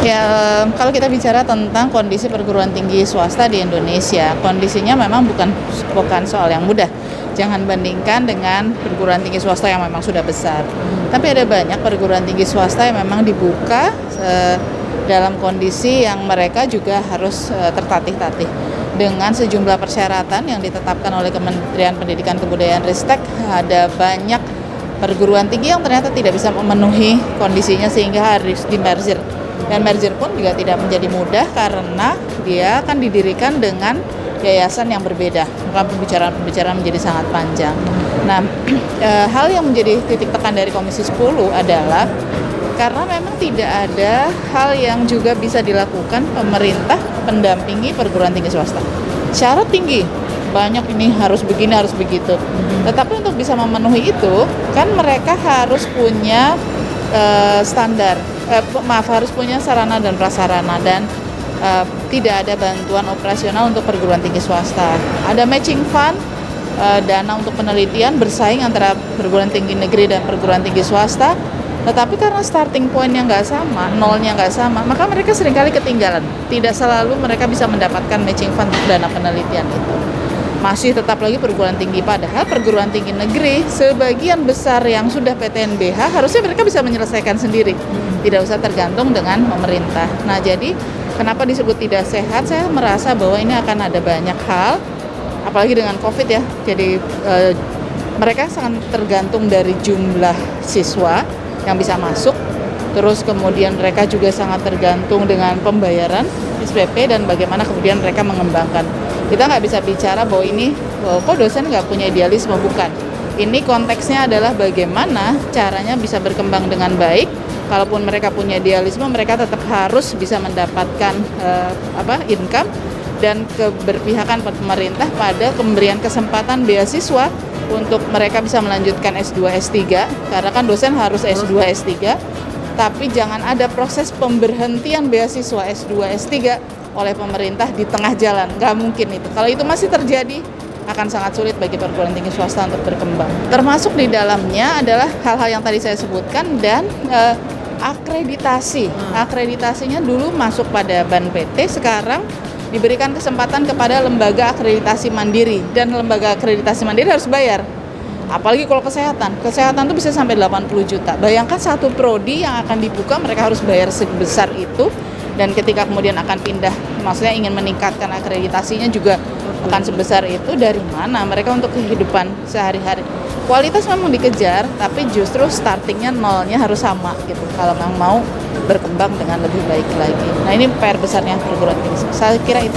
Ya, kalau kita bicara tentang kondisi perguruan tinggi swasta di Indonesia, kondisinya memang bukan soal yang mudah. Jangan bandingkan dengan perguruan tinggi swasta yang memang sudah besar. Tapi ada banyak perguruan tinggi swasta yang memang dibuka dalam kondisi yang mereka juga harus tertatih-tatih dengan sejumlah persyaratan yang ditetapkan oleh Kementerian Pendidikan Kebudayaan Ristek. Ada banyak perguruan tinggi yang ternyata tidak bisa memenuhi kondisinya sehingga harus di-merger. Dan merger pun juga tidak menjadi mudah karena dia akan didirikan dengan yayasan yang berbeda. Maka pembicaraan menjadi sangat panjang. Nah, hal yang menjadi titik tekan dari Komisi 10 adalah karena memang tidak ada hal yang juga bisa dilakukan pemerintah pendampingi perguruan tinggi swasta. Syarat tinggi, banyak ini harus begini, harus begitu. Tetapi untuk bisa memenuhi itu, kan mereka harus punya harus punya sarana dan prasarana dan tidak ada bantuan operasional untuk perguruan tinggi swasta. Ada matching fund, dana untuk penelitian bersaing antara perguruan tinggi negeri dan perguruan tinggi swasta. Tetapi karena starting point-nya nggak sama, nolnya nggak sama, maka mereka seringkali ketinggalan. Tidak selalu mereka bisa mendapatkan matching fund untuk dana penelitian itu. Masih tetap lagi perguruan tinggi, padahal perguruan tinggi negeri sebagian besar yang sudah PTNBH harusnya mereka bisa menyelesaikan sendiri, tidak usah tergantung dengan pemerintah. Nah, jadi kenapa disebut tidak sehat? Saya merasa bahwa ini akan ada banyak hal, apalagi dengan COVID ya. Jadi mereka sangat tergantung dari jumlah siswa yang bisa masuk, terus kemudian mereka juga sangat tergantung dengan pembayaran SPP dan bagaimana kemudian mereka mengembangkan. Kita nggak bisa bicara bahwa kok dosen nggak punya idealisme, bukan. Ini konteksnya adalah bagaimana caranya bisa berkembang dengan baik. Kalaupun mereka punya idealisme, mereka tetap harus bisa mendapatkan income dan keberpihakan pemerintah pada pemberian kesempatan beasiswa untuk mereka bisa melanjutkan S2, S3. Karena kan dosen harus S2, S3. Tapi jangan ada proses pemberhentian beasiswa S2, S3 oleh pemerintah di tengah jalan, nggak mungkin itu. Kalau itu masih terjadi, akan sangat sulit bagi perguruan tinggi swasta untuk berkembang. Termasuk di dalamnya adalah hal-hal yang tadi saya sebutkan dan akreditasi. Akreditasinya dulu masuk pada BAN PT, sekarang diberikan kesempatan kepada lembaga akreditasi mandiri, dan lembaga akreditasi mandiri harus bayar. Apalagi kalau kesehatan itu bisa sampai 80 juta. Bayangkan satu prodi yang akan dibuka, mereka harus bayar sebesar itu. Dan ketika kemudian akan pindah, maksudnya ingin meningkatkan akreditasinya juga akan sebesar itu. Dari mana mereka untuk kehidupan sehari-hari? Kualitas memang dikejar, tapi justru startingnya nolnya harus sama gitu. Kalau memang mau berkembang dengan lebih baik lagi. Nah, ini PR besarnya perguruan tinggi. Saya kira itu.